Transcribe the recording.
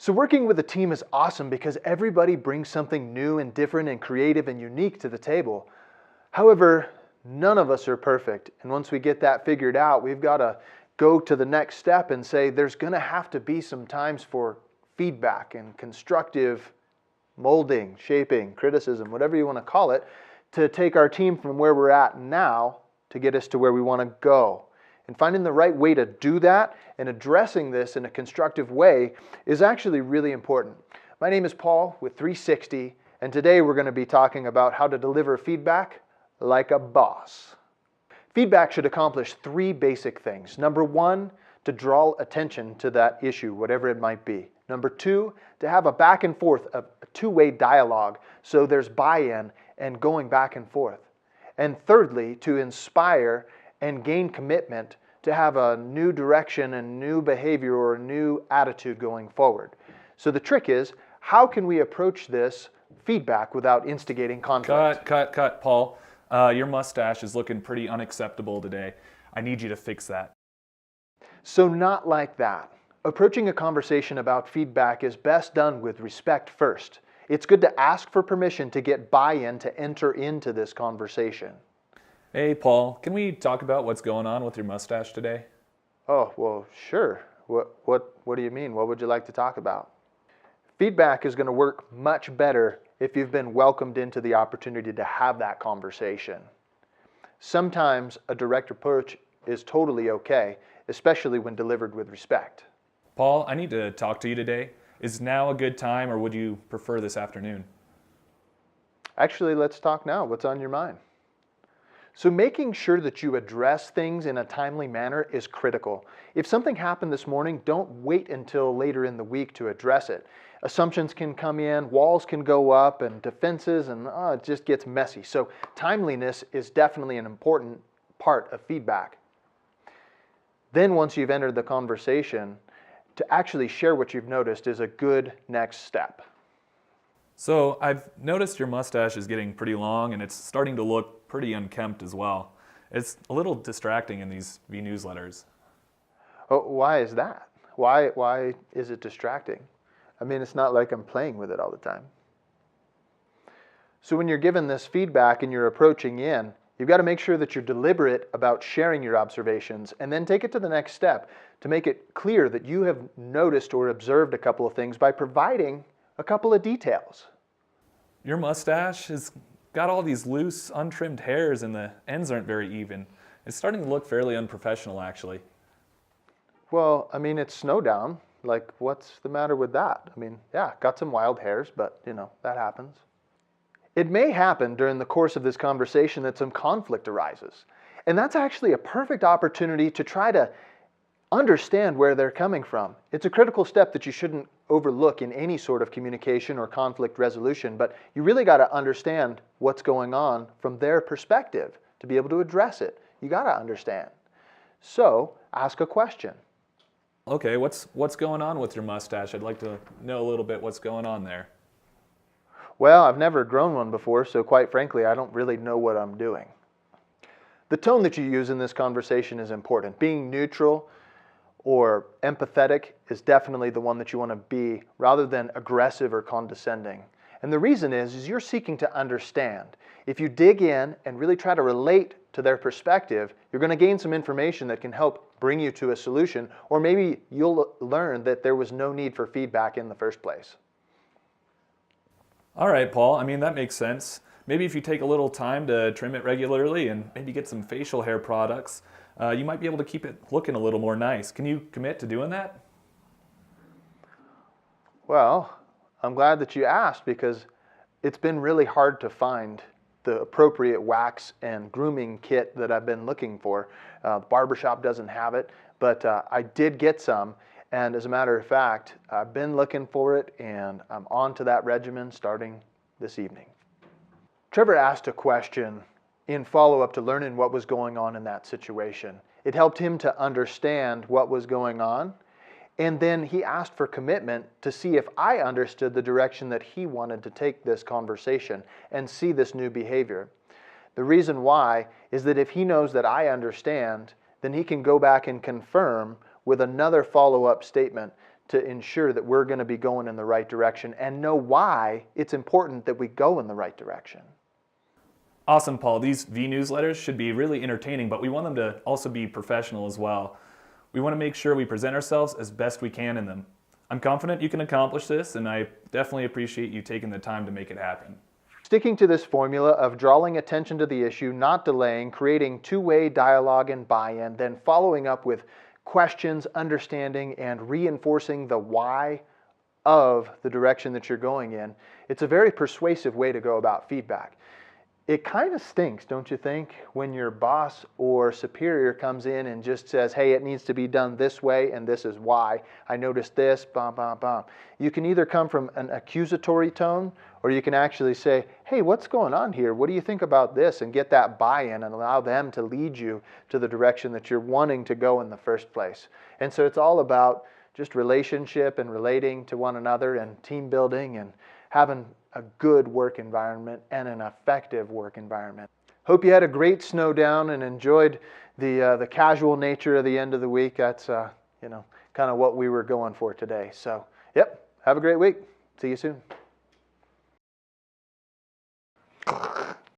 So working with a team is awesome because everybody brings something new and different and creative and unique to the table. However, none of us are perfect. And once we get that figured out, we've got to go to the next step and say there's going to have to be some times for feedback and constructive molding, shaping, criticism, whatever you want to call it, to take our team from where we're at now to get us to where we want to go. And finding the right way to do that and addressing this in a constructive way is actually really important. My name is Paul with 360, and today we're going to be talking about how to deliver feedback like a boss. Feedback should accomplish three basic things. Number one, to draw attention to that issue, whatever it might be. Number two, to have a back and forth, a two-way dialogue, so there's buy-in and going back and forth. And thirdly, to inspire and gain commitment to have a new direction and new behavior or a new attitude going forward. So the trick is, how can we approach this feedback without instigating conflict? Cut, Paul. Your mustache is looking pretty unacceptable today. I need you to fix that. So not like that. Approaching a conversation about feedback is best done with respect first. It's good to ask for permission to get buy-in to enter into this conversation. Hey, Paul, can we talk about what's going on with your mustache today? Oh, well, sure. What do you mean? What would you like to talk about? Feedback is going to work much better if you've been welcomed into the opportunity to have that conversation. Sometimes a direct approach is totally okay, especially when delivered with respect. Paul, I need to talk to you today. Is now a good time, or would you prefer this afternoon? Actually, let's talk now. What's on your mind? So making sure that you address things in a timely manner is critical. If something happened this morning, don't wait until later in the week to address it. Assumptions can come in, walls can go up, and defenses, and it just gets messy. So timeliness is definitely an important part of feedback. Then once you've entered the conversation, to actually share what you've noticed is a good next step. So I've noticed your mustache is getting pretty long and it's starting to look pretty unkempt as well. It's a little distracting in these vNewsletters. Oh, why is that? Why is it distracting? I mean, it's not like I'm playing with it all the time. So when you're given this feedback and you're approaching in, you've got to make sure that you're deliberate about sharing your observations and then take it to the next step to make it clear that you have noticed or observed a couple of things by providing a couple of details. Your mustache has got all these loose, untrimmed hairs and the ends aren't very even. It's starting to look fairly unprofessional, actually. Well, I mean, it's snow down. Like, what's the matter with that? I mean, yeah, got some wild hairs, but, that happens. It may happen during the course of this conversation that some conflict arises. And that's actually a perfect opportunity to try to understand where they're coming from. It's a critical step that you shouldn't overlook in any sort of communication or conflict resolution, but you really got to understand what's going on from their perspective to be able to address it. You got to understand. So, ask a question. Okay, what's going on with your mustache? I'd like to know a little bit what's going on there. Well, I've never grown one before, so quite frankly, I don't really know what I'm doing. The tone that you use in this conversation is important. Being neutral or empathetic is definitely the one that you want to be, rather than aggressive or condescending. And the reason is you're seeking to understand. If you dig in and really try to relate to their perspective, you're going to gain some information that can help bring you to a solution, or maybe you'll learn that there was no need for feedback in the first place. All right, Paul, I mean, that makes sense. Maybe if you take a little time to trim it regularly and maybe get some facial hair products, you might be able to keep it looking a little more nice. Can you commit to doing that? Well, I'm glad that you asked because it's been really hard to find the appropriate wax and grooming kit that I've been looking for. The barbershop doesn't have it, but I did get some. And as a matter of fact, I've been looking for it and I'm on to that regimen starting this evening. Trevor asked a question in follow-up to learning what was going on in that situation. It helped him to understand what was going on, and then he asked for commitment to see if I understood the direction that he wanted to take this conversation and see this new behavior. The reason why is that if he knows that I understand, then he can go back and confirm with another follow-up statement to ensure that we're going to be going in the right direction and know why it's important that we go in the right direction. Awesome, Paul. These vNewsletters should be really entertaining, but we want them to also be professional as well. We want to make sure we present ourselves as best we can in them. I'm confident you can accomplish this, and I definitely appreciate you taking the time to make it happen. Sticking to this formula of drawing attention to the issue, not delaying, creating two-way dialogue and buy-in, then following up with questions, understanding, and reinforcing the why of the direction that you're going in, it's a very persuasive way to go about feedback. It kind of stinks, don't you think, when your boss or superior comes in and just says, hey, it needs to be done this way and this is why. I noticed this, bum, bum, bum. You can either come from an accusatory tone or you can actually say, hey, what's going on here? What do you think about this? And get that buy-in and allow them to lead you to the direction that you're wanting to go in the first place. And so it's all about just relationship and relating to one another and team building and having a good work environment and an effective work environment. Hope you had a great snow down and enjoyed the casual nature of the end of the week. That's kind of what we were going for today. So, yep, have a great week. See you soon.